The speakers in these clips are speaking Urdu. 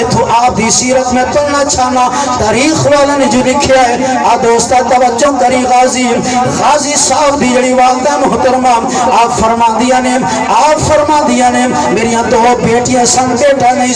اتھو آپ دی سیرت میں پڑھنا چاہنا تاریخ والا نے جو لکھیا ہے دوستہ توجہ کری غازی صاحب دی جڑی والدہ محترمہ آپ فرما دیا نے میریاں دو بیٹیاں سن بیٹا نہیں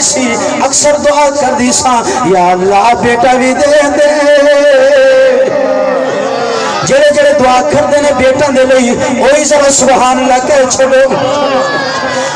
سی اکثر دعا کر دی سا یا اللہ بیٹا بھی دے دے جڑے دعا کر دینے بیٹا دے لئی وہی ذرا سبحان اللہ کہہ چھوڑو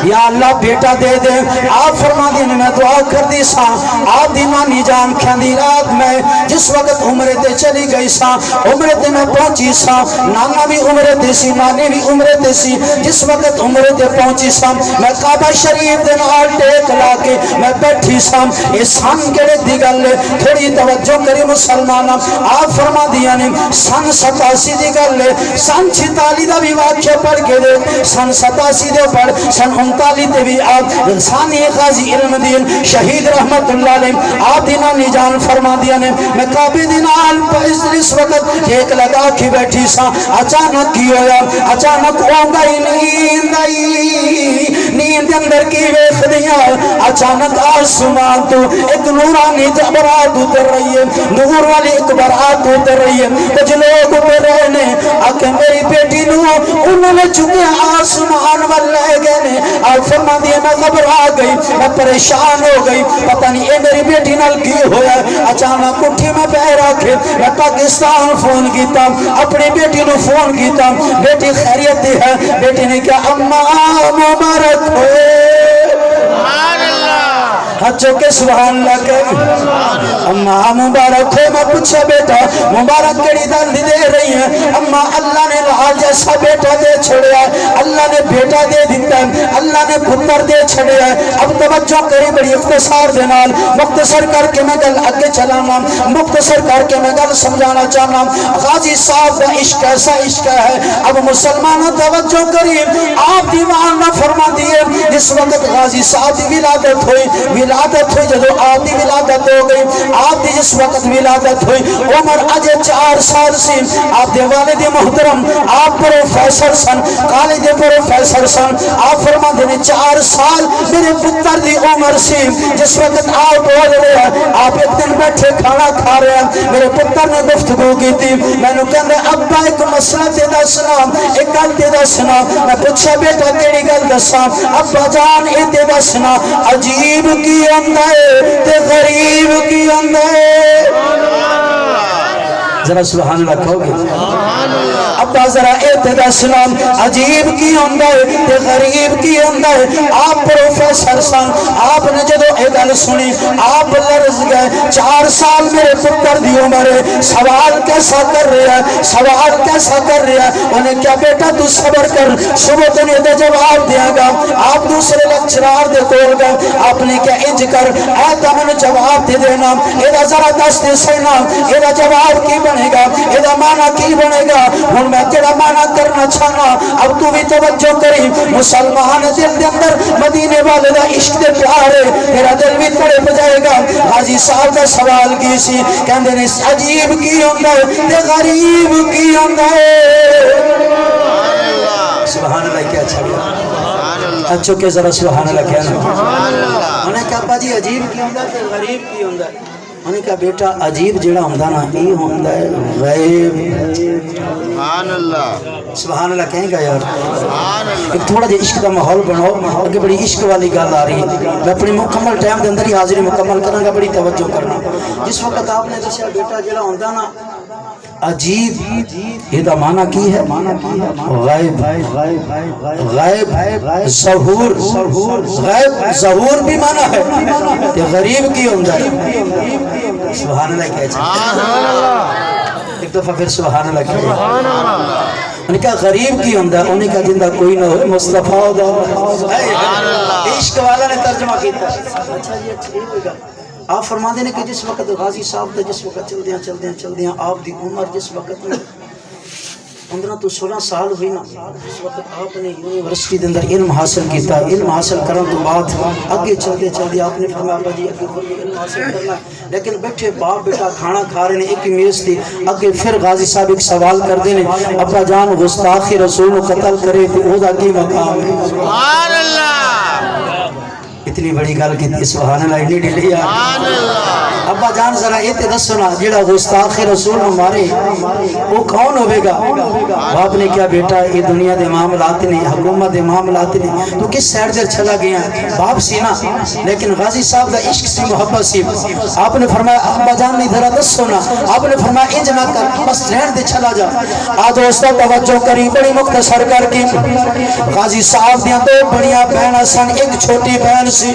یا اللہ بیٹا دے دے آپ فرما دینے میں دعا کر دی سا آپ دی نانی جان کھاندی رات میں جس وقت عمرے تے چلی گئی سا عمرے تے میں پہنچی سا نانا بھی عمرے تے سی نانی بھی عمرے تے سی جس وقت عمرے تے پہنچی سا میں کعبہ شریف دے نال ٹیک لا کے میں بیٹھی سا اے سن کڑے دی گل تھوڑی توجہ کری مسلمانہ آپ فرما دیا نے سن 87 دی گل سن 46 دا بھی واقعہ پڑھ کے دے سن 87 دے پڑھ سن 39 تے بھی آپ ثانی غازی علم دین شہید رحمت اللہ علیہ آپ دینانی جان فرما دیا نے میں کعبے دینال اس وقت ایک لگا کی بیٹھی سا اچانک کی ہویا اچانک آنگا ہی نیند اندر کی ویخ دیا اچانک آسمان تو ایک نورانی برات اتر رہی ہے نور والی ایک برات اتر رہی ہے کچھ لوگ اتر رہے نے آکے میری بیٹی نو انہوں نے چکے آسمان والے گئے آپ فرما دیا میں گھبرا گئی میں پریشان ہو گئی پتہ نہیں اے میری بیٹی نال کی ہویا اچانک اٹھی میں بہر آکے میں پاکستان فون کیتا اپنی بیٹی نو فون کیتا بیٹی خیریت دی ہے بیٹی نے کیا اماں مبارک ہوئے ہچو کے سبحان اللہ کہے اماں مبارک ہو میں پوچھا بیٹا مبارک کڑی دل دے رہی ہیں اماں اللہ نے لحال جیسا بیٹا دے چھڑیا ہے اللہ نے بیٹا دے دیتا ہے اللہ نے پتر دے چھڑیا ہے اب توجہ کری بڑی اختصار دینال مختصر کر کے میں گل اگے چلانا مختصر کر کے میں گل سمجھانا چاہنا غازی صاحب کا عشق ایسا عشق ہے اب مسلمانوں توجہ کری آپ دیوان نہ فرما دیئے جس وقت غازی صاحب دی ولادت ہوئی جدو آپ دی ولادت ہو گئی آپ دی جس وقت ولادت ہوئی عمر اجے 4 سال سی آپ دے والد محترم آپ پروفیسر سن کالج پروفیسر سن آپ فرما دینے 4 سال میرے پتر دی عمر سی جس وقت آپ بول رہے ہیں آپ ایک دن بیٹھے کھانا کھا رہے ہیں میرے پتر نے گفتگو کی تھی میں نے کہنے ابا ایک مسئلہ تے دسنا ایک گل تے دسنا میں پوچھا بیٹا کیڑی گل دساں ابا جان اے تے دسنا عجیب کی اندر تے غریب کی اندر ذرا سبحان اللہ کہو گے ابا ذرا اعتدا سلام عجیب کی اندر تے غریب کی اندر آپ پروفیسر سن آپ نے جدو اے گل سنی آپ لرز گئے 4 سال میرے پتر دی عمر ہے سوال کیسا کر رہا ہے انہیں کیا بیٹا تو صبر کر صبح تو نہیں دے جواب دیا گا آپ دوسرے لیکچرار دے کول گئے آپ نے کیا انج کر ایتا میں نے جواب دے دینا ایدہ ذرا دست دے سینا ایدہ جواب کی بنے گا ایدہ معنی کی بنے گا ہن میں تیرا معنی کرنا چاہنا اب تو بھی توجہ کری مسلمان دل دے اندر مدینے والے دا عشق دے پیارے میرا دل بھی تڑے بجائے گا حاجی صاحب کا سوال کی سی کہندے نے عجیب کی اندر تے غریب کی اندر سبحان اللہ کیا اچھا گیا اچھو کہ ذرا سبحان اللہ کہنا انہیں کہا ابا جی عجیب کی اندر تے غریب کی اندر انہیں کہا بیٹا عجیب جڑا ہوندہ نا یہ ہوندہ ہے غیب سبحان اللہ سبحان اللہ کہیں گا یار ایک تھوڑا جا عشق کا ماحول بناؤ اگر بڑی عشق والی گال آ رہی ہے میں اپنی مکمل ٹائم دے اندر ہی حاضری مکمل کرنا گا بڑی توجہ کرنا جس وقت آپ نے دسیا بیٹا جڑا ہوندہ نا عجیب یہ دا معنی کی ہے غیب غیب ظہور غیب ظہور بھی معنی ہے کہ غریب کی اندر سبحان اللہ کہہ چاہتا ایک دفعہ پھر سبحان اللہ کہہ چاہتا انہیں کہا غریب کی اندر انہیں کہا جندہ کوئی نہ ہوئے مصطفیٰ عشق والا نے ترجمہ کیتا اچھا یہ اچھا ہوئے گا آپ فرما دینے کہ جس وقت غازی صاحب تھا جس وقت چل دیاں آپ دی عمر جس وقت میں 15 تو 16 سال ہوئی نا جس وقت آپ نے یونیورسٹی دے اندر علم حاصل کیتا علم حاصل کرن تو بعد اگے چلدے آپ نے فرمایا ابا جی اگے علم حاصل کرنا لیکن بیٹھے باپ بیٹا کھانا کھا رہے ہیں ایک میز تھی اگے پھر غازی صاحب ایک سوال کر دینے ابا جان گستاخی رسول کو قتل کرے تو او دا کی مقام ہے سبحان اللہ اتنی بڑی گل کی سبحان اللہ اتنی ڈلی ابا جان ذرا یہ تے دسو نا جڑا گستاخ رسول مارے وہ کون ہوے گا؟ باپ نے کیا بیٹا یہ دنیا دے معاملات نہیں حکومت دے معاملات نہیں تو کس سائڈ سے چلا گیا باپ سی نا لیکن غازی صاحب دا عشق سی محبت سی آپ نے فرمایا ابا جان نہیں ذرا دسو نا آپ نے فرمایا انج نہ کر بس رہن دے چلا جا دوستو توجہ کری بڑی مختصر کر کے غازی صاحب دیاں دو بڑیاں بہناں سن ایک چھوٹی بہن سی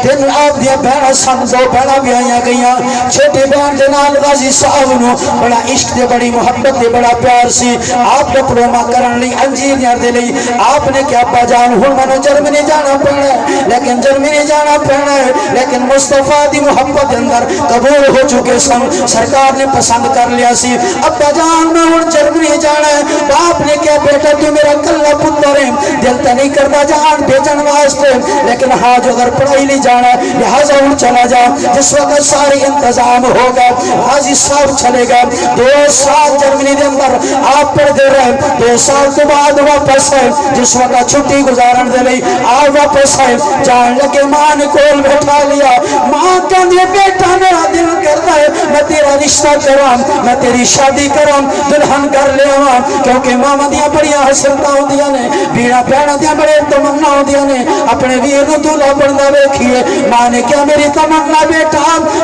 تین آپ دیاں بہناں سن دو بہناں بیاہیاں گئیاں چھوٹی بہن دے نال غازی صاحب نو بڑا عشق دے بڑی محبت دے بڑا پیار سی آپ ڈپلوما کرن لئی انجینئر دے لئی آپ نے کیا ابا جان ہن میں جرمنی جانا پڑنا ہے لیکن جرمنی جانا پڑنا ہے لیکن مصطفیٰ دی محبت اندر قبول ہو چکے سن سرکار نے پسند کر لیا سی ابا جان میں ہن جرمنی جانا ہے باپ نے کیا بیٹا تو میرا کلا پتر ہے دل تے نہیں کرتا جان بھیجن واسطے لیکن ہاں جو اگر پڑھائی نہیں جانا لہذا ہن چلا جا جس وقت سارے انتظام ہوگا غازی صاحب چلے گا 2 سال جرمنی دے اندر آپ پڑھ دے رہے 2 سال تو بعد واپس ہے جس وقت چھٹی گزارن دے لئی آپ واپس ہے جان لگے ماں نے کول بیٹھا لیا ماں کہندی بیٹا میرا دل کرتا ہے میں تیرا رشتہ کراں میں تیری شادی کراں دلہن کر لیاواں کیونکہ ماں دیاں بڑیاں حسرتاں ہوندیاں نے بیڑا بہناں دیاں بڑے تمنا ہوندیاں نے اپنے ویر نو دولہا بندا ویکھیے ماں نے کیا میری تمنا بیٹا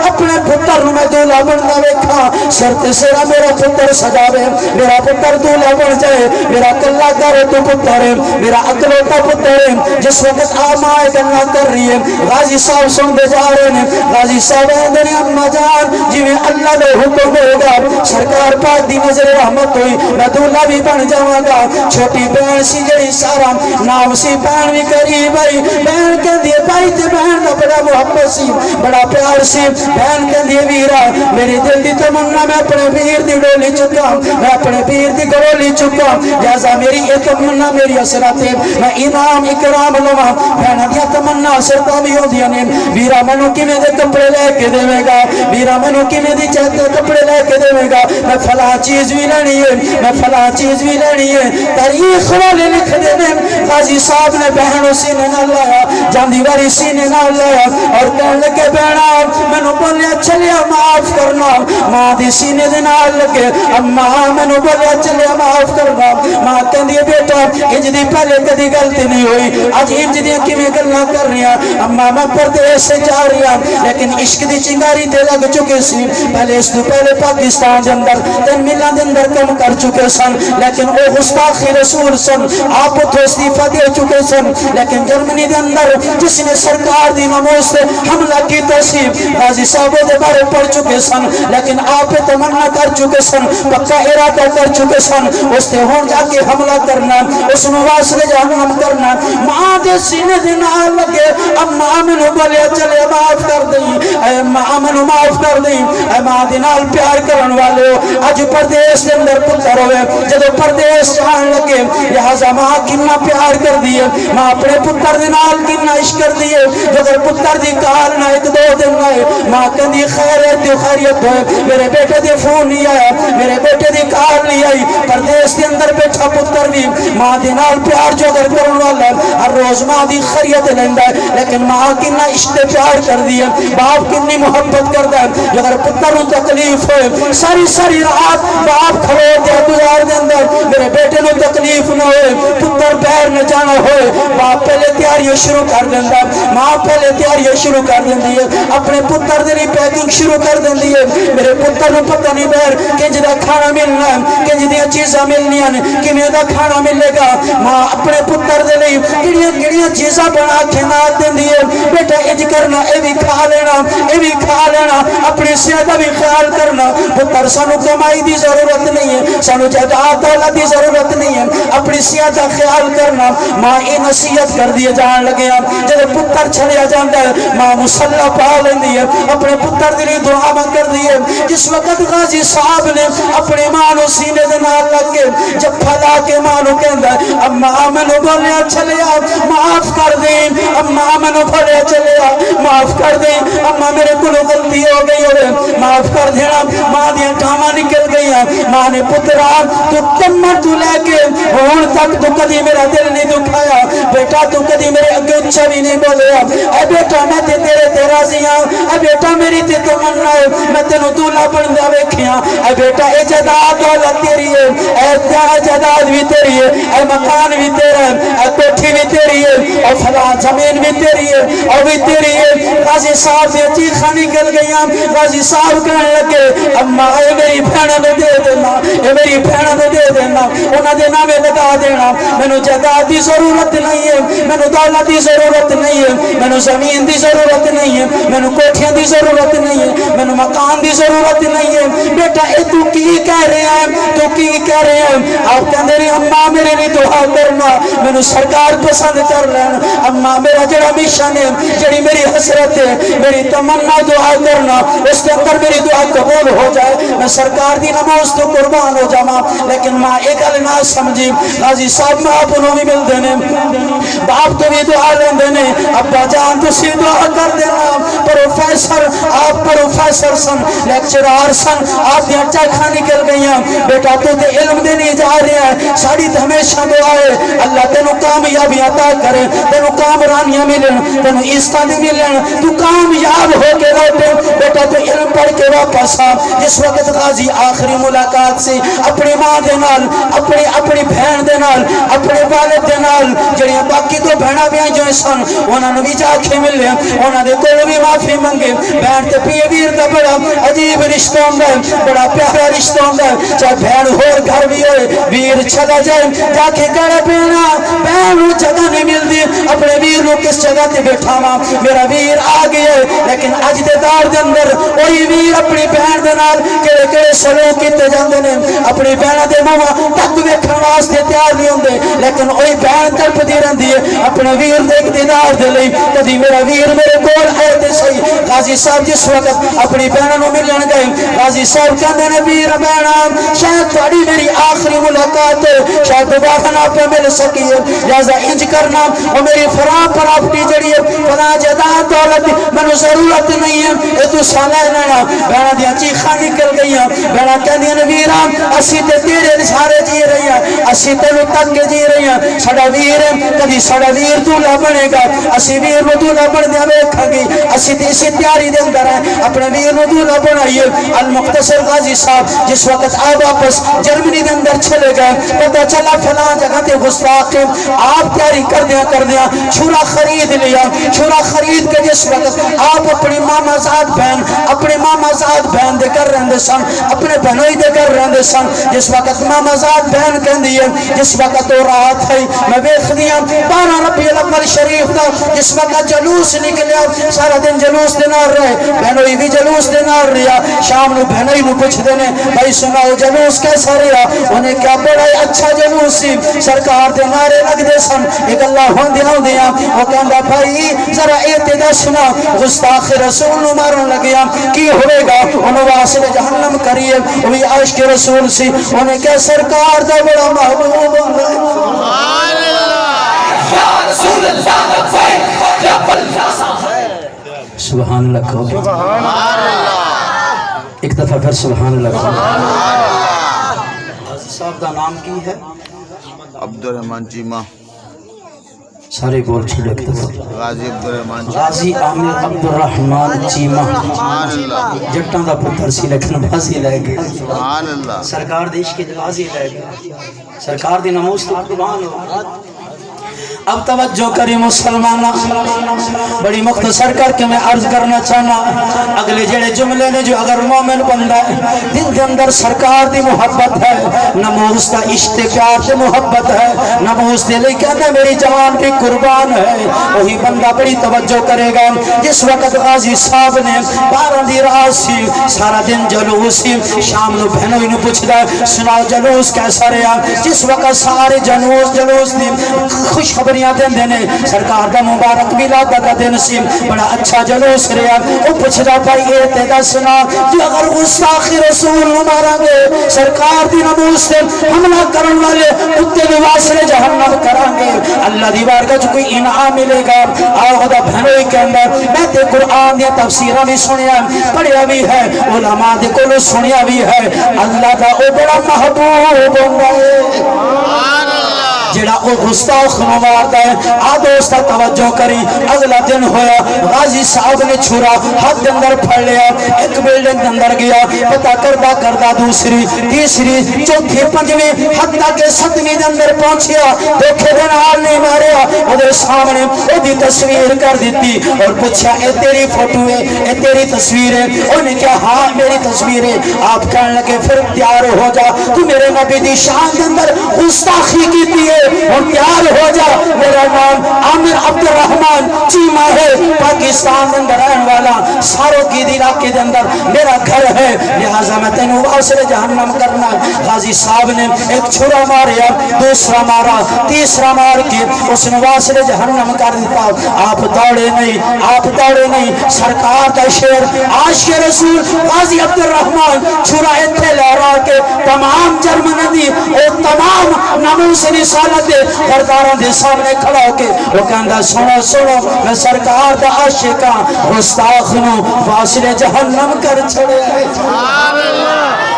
اپنے پتر نو میں دولہا بندا ویکھاں شرط سیرا میرا پتر سجاوے میرا پتر دولہا بن جائے میرا کلا کرے تو پتر ہے میرا اکلوتا پتر ہے جس وقت آمائے گلنا کر رہی ہے غازی صاحب سن دے جا رہے ہیں غازی صاحب اندر اما جان جی میں اللہ نے حکم ہوگا سرکار پاک دی نظر رحمت ہوئی میں دولہا بھی بن جاواں گا چھوٹی بہن سی جڑی سارا نام سی بہن بھی قریب آئی بہن کہندی ہے بھائی تے بہن دا بڑا محبت سی بڑا پیار سی بہن کہندی ہے ویرا میری دل دی تمنا میں اپنے ویر دی ڈولی چکا میں اپنے ویر دی گڑولی چکا لہذا میری یہ تمنا میری حسرت میں انعام اکرام لواں بہن دی تمنا حسرتاں بھی ہوندیاں نے ویرا مینوں کیویں دے کپڑے لے کے دے گا ویرا مینوں کیویں دی چہتے کپڑے لے کے دے گا میں فلاں چیز بھی لینی ہے میں فلاں چیز بھی لینی ہے تاریخ والے لکھ دے نے غازی صاحب نے بہنوں سینے نال لایا جاندی واری سینے نال لایا اور کہن لگے بہنا مینوں بولیا چلیا معاف کرنا ماں دی سینے دے نال لگے اما مینوں بولیا چلیا معاف کرنا ماں کہندی بیٹا انج دی پہلے کدی غلطی نہیں ہوئی اج انج دی کیویں گلاں کر رہی ہیں اما میں پردیس سے جا رہی ہوں لیکن عشق دی چنگاری تے لگ چکے سی پہلے اس تو پہلے پاکستان دے اندر 3 ملوں دے اندر کم کر چکے سن لیکن او گستاخ رسول سن آپ تو استعفا دے چکے سن لیکن جرمنی دے اندر جس نے سرکار دی ناموس سے حملہ کیتا سی غازی صاحب دے بارے پڑھ چکے سن لیکن آپ تمنا کر چکے سن پکا ارادہ کر چکے سن اس تے ہون جا کے حملہ کرنا اس نو واسطے جہنم کرنا ماں دے سینے دے نال لگے اما مینوں بولے چلے معاف کر دئی اے ماں مینوں معاف کر دئی اے ماں دے نال پیار کرن والے اج پردیس دے اندر پتر ہوئے جدوں پردیس جان لگے لہذا ماں کتنا پیار کر دی ماں اپنے پتر دے نال کتنا عشق کر دی جدوں پتر دی کال نہ 1-2 دن آئے ماں کہندی خیریت خیریت ہوئے میرے بیٹے دی فون نہیں آیا میرے بیٹے دی کال نہیں آئی پردیس دے اندر بیٹھا پتر بھی ماں دے نال پیار جو کر کرن والا ہر روز ماں دی خیریت لیندا ہے لیکن ماں کتنا عشق پیار کر دی باپ کتنی محبت کردا ہے اگر پتر نو تکلیف ہوئے ساری رات باپ کھڑے دے گزار دے اندر میرے بیٹے نو تکلیف نہ ہوئے پتر باہر نہ جانا ہوئے باپ پہلے تیاری شروع کر دیندا ماں پہلے تیاری شروع کر دیندی ہے اپنے پتر دے لیے پیکنگ شروع کر دیندی ہے میرے پتر نو پتہ نہیں باہر کنج دا کھانا ملنا ہے کنج دی چیزاں ملنیاں نے کیویں دا کھانا ملے گا ماں اپنے پتر دے لیے کیڑیاں چیزاں بنا کے نال دیندی ہے بیٹا انج کرنا اے بھی کھا لینا اپنی صحت دا بھی خیال کرنا پتر سانو کمائی دی ضرورت نہیں ہے سانو جائیداد دولت دی ضرورت نہیں ہے اپنی صحت دا خیال کرنا ماں یہ نصیحت کر دی جان لگے جب پتر چھڑیا جاندا ہے ماں مصلی پا لیندی ہے اپنے پتر دے لیے دعا کر دی ہے جس وقت غازی صاحب نے اپنی ماں نو سینے دے نال لگ کے جب پھلا کے ماں نو کہندا اما مینوں بولیا چلیا معاف کر دے اما مینوں بولیا چلیا معاف معاف کر دیں اما میرے کو غلطی ہو گئی ہوئے معاف کر دینا ماں دیا کاما نکل گئی ماں نے پترا تو کمر تو لے کے ہون تک تو کدی میرا دل نہیں دکھایا بیٹا تو کدی میرے اگے اچھا بھی نہیں بولیا اے بیٹا میں تے تیرے تے راضی ہاں اے بیٹا میری تے تمنا ہے میں تینوں دولا بن دے ویکھیاں اے بیٹا اے جائیداد دولت تیری ہے اے جائیداد بھی تیری ہے اے مکان بھی تیرا ہے اے کوٹھی بھی تیری ہے اور فلاں زمین بھی تیری ہے اور بھی تیری ہے غازی صاحب سے چیخاں نکل گئیاں غازی صاحب کہنے لگے اما اے میری بہنوں نے دے دینا اے میری بہنوں نے دے دینا انہاں دے نامے لگا دینا مینوں جائیداد دی ضرورت نہیں ہے مینوں دولت دی ضرورت نہیں ہے مینوں زمین دی ضرورت نہیں ہے مینوں کوٹھیاں دی ضرورت نہیں ہے مینوں مکان دی ضرورت نہیں ہے بیٹا اے تو کی کہہ رہے ہیں تو کی کہہ رہے ہیں آپ کہندے نے اما میرے لیے دعا کرنا مینوں سرکار پسند کر لین اما میرا جڑا مشن ہے جڑی میری حسرت ہے میری تمنا دعا کرنا اس کے اندر میری دعا قبول ہو جائے میں سرکار دی نماز تو قربان ہو جاواں لیکن ماں ایک گل نہ سمجھی غازی صاحب ماں اپنوں بھی ملدے نے باپ تو بھی دعا لیندے نے ابا جان تسی دعا کر دینا پروفیسر آپ پروفیسر سن لیکچرار سن آپ دی چاکھاں نکل گئیاں بیٹا تو تے علم دے نہیں جا رہا ہے ساڑی تے ہمیشہ دعا ہے اللہ تینوں کامیابی عطا کرے تینوں کامرانیاں ملن تینوں عزتاں دی ملن تو کامیاب ہو کے لوٹے بیٹا تو علم پڑھ کے واپس آ جس وقت غازی آخری ملاقات سے اپنی ماں دے نال اپنی بہن دے نال اپنے والد دے نال جڑیاں باقی تو بہنا بھی جو سن انہاں نوں بھی جا کے ملے انہاں دے کول بھی معافی منگے بہن تے پیے ویر دا بڑا عجیب رشتہ ہوندا ہے بڑا پیارا رشتہ ہوندا ہے چاہے بہن ہور گھر بھی ہوئے ویر چلا جائے جا کے کہے پینا بہن نوں جگہ نہیں ملدی اپنے ویر نوں کس جگہ تے بیٹھا وا میرا ویر آ گیا لیکن اج دے دور دے اندر وہی ویر اپنی بہن دے نال کیڑے کیڑے سلوک کیتے جاندے نے اپنی بہن دے منہ تک ویکھن واسطے تیار نہیں ہوندے لیکن وہی بہن تڑپدی رہندی ہے اپنے ویر دے دیدار دے لئی کدی میرا ویر میرے کول آئے تے صحیح غازی صاحب جس وقت اپنی بہنوں نوں ملن گئے غازی صاحب کہندے نے ویر بہنا شاید تہاڈی میری آخری ملاقات شاید دوبارہ نہ پہ مل سکی ہے لہذا انج کرنا اور میری فراں پراپرٹی جڑی ہے فلاں جائیداد دولت مینوں ضرورت نہیں ہے اے تو سالہ لینا بہنا دیاں چیخاں نکل گئیاں بہنا کہندیاں نے ویراں اسی تے تیرے سارے جی رہی ہیں اسی تینوں تک کے جی رہی ہیں ساڈا ویر ہے کدی ساڈا ویر دولا بنے گا اسی ویر نوں دولا بندیاں ویکھاں گے اسی تے اسی تیاری دے اندر ہیں اپنے ویر نوں دولا بنائیے المختصر غازی صاحب جس وقت آپ واپس جرمنی دے اندر چلے گئے پتہ چلا فلاں جگہ تے گستاخ آپ تیاری کردیاں چھرا خرید لیا چھرا خرید کے جس وقت آپ اپنی ماما زاد بہن دے کر رہندے سن اپنے بہنوئی دے کر رہندے سن جس وقت ماما زاد بہن کہندی ہے جس وقت وہ رات ہے میں ویکھدیاں 12 ربیع الاول شریف دا جس وقت جلوس نکلیا سارا دن جلوس دے نال رہے بہنوئی بھی جلوس دے نال رہیا شام نو بہنوئی نو پوچھدے نے بھائی سناؤ جلوس کیسا رہا انہیں کیا بڑا اچھا جلوس سی سرکار دے نعرے لگدے سن ایک اللہ ہوندیاں وہ کہندا بھائی ذرا اے سنا گستاخ رسول نو مارن لگیا کی ہوئے گا انہوں واسل جہنم کریے وہی عاشق رسول سی انہیں کہ سرکار دا بڑا محبوب سبحان اللہ یا رسول اللہ سبحان اللہ کہو سبحان اللہ ایک دفعہ پھر سبحان اللہ کہو حضرت صاحب دا نام کی ہے عبدالرحمن چیمہ سارے بول چھوڑے ایک دفعہ غازی عبدالرحمن غازی عامر عبدالرحمن چیمہ سبحان اللہ جٹاں دا پتر سی لیکن بازی لے گئے سبحان اللہ سرکار دیش کے بازی لے گئے سرکار دی نموز تو قربان ہو اب توجہ کری مسلمانہ بڑی مختصر کر کے میں عرض کرنا چاہنا اگلے جڑے جملے نے جو اگر مومن بندہ ہے دل کے اندر سرکار دی محبت ہے نموز دا اشتقار دی محبت ہے نموز دے لئے کہتا ہے میری جوان کی قربان ہے وہی بندہ بڑی توجہ کرے گا جس وقت غازی صاحب نے 12 دی رات سی سارا دن جلوس سی شام نو بہنوئی نو پوچھ دا سناؤ جلوس کیسا رہا جس وقت سارے جلوس دی خوشخبری دینے سرکار دا مبارک میلاد دا دن سی بڑا اچھا جلوس رہا وہ پوچھدا بھائی اے تے دسنا جو اگر گستاخ رسول مارا گے سرکار دی نموز سے حملہ کرن والے کتے بھی واسل جہنم کران گے اللہ دی بارگاہ جو کوئی انعام ملے گا آؤ خدا بہنوئی کے اندر میں تے قرآن دی تفسیرہ بھی سنیا پڑھیا بھی ہے علماء دے کولوں سنیا بھی ہے اللہ دا او بڑا محبوب ہوندا ہے جڑا او گستاخ ماردا ہے آ دوستا توجہ کری اگلا دن ہویا غازی صاحب نے چھرا ہاتھ دے اندر پھڑ لیا ایک بلڈنگ دے اندر گیا پتہ کردا دوسری تیسری چوتھی پنجویں حتیٰ کہ ستویں دے اندر پہنچیا دھوکے دے نال نہیں ماریا ادھر سامنے اودی تصویر کر دیتی اور پوچھا اے تیری فوٹو ہے اے تیری تصویر ہے انہوں نے کہا ہاں میری تصویر ہے آپ کہنے لگے پھر تیار ہو جا تو میرے نبی دی شان دے اندر گستاخی کیتی ہے اور تیار ہو جا میرا نام عامر عبد الرحمن چیمہ ہے پاکستان دے اندر رہن والا ساروں کی علاقے دے اندر میرا گھر ہے لہذا میں تینوں واسطے جہنم کرنا غازی صاحب نے ایک چھرا ماریا دوسرا مارا تیسرا مار کے اس نے واسطے جہنم کر دیتا آپ دوڑے نہیں سرکار دا شیر عاشق رسول غازی عبد الرحمن چھرا اتھے لہرا کے تمام جرم ندی اور تمام ناموس رسالت کرداروں دے سامنے کھڑا ہو کے وہ کہندا سنو میں سرکار دا عاشق ہاں گستاخ نو واسطے جہنم کر چھڑے سبحان اللہ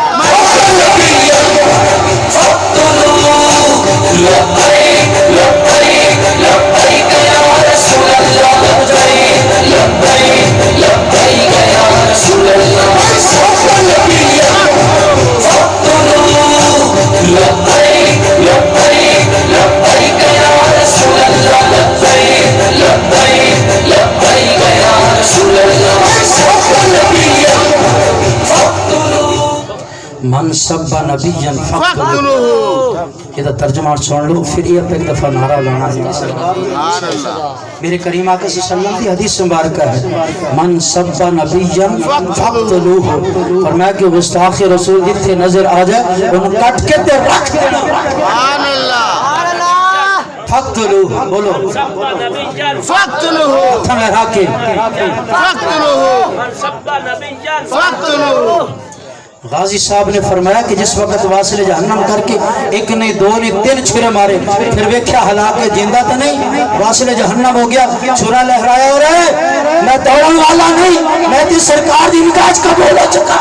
من سب نبیًا فقتلوہ یہ ترجمہ سن لو پھر یہ ایک دفعہ نعرہ لانا ہے میرے کریم آقا صلی اللہ علیہ وسلم کی حدیث مبارکہ ہے من سب نبیًا فقتلوہ فرمایا کہ گستاخ رسول جتنے نظر آ جائے انہوں کٹ کے تے رکھ دینا سبحان اللہ فقتلوہ بولو فقتلوہ ہتھاں لہرا کے فقتلوہ من سب نبیًا فقتلوہ غازی صاحب نے فرمایا کہ جس وقت واصل جہنم کر کے ایک نہیں دو نہیں تین چھرے مارے پھر ویکھیا ہلاک جیندہ تو نہیں واصل جہنم ہو گیا چھرا لہرایا ہو رہے میں دوڑن والا نہیں میں تی سرکار دی نگاہ قبول ہو چکا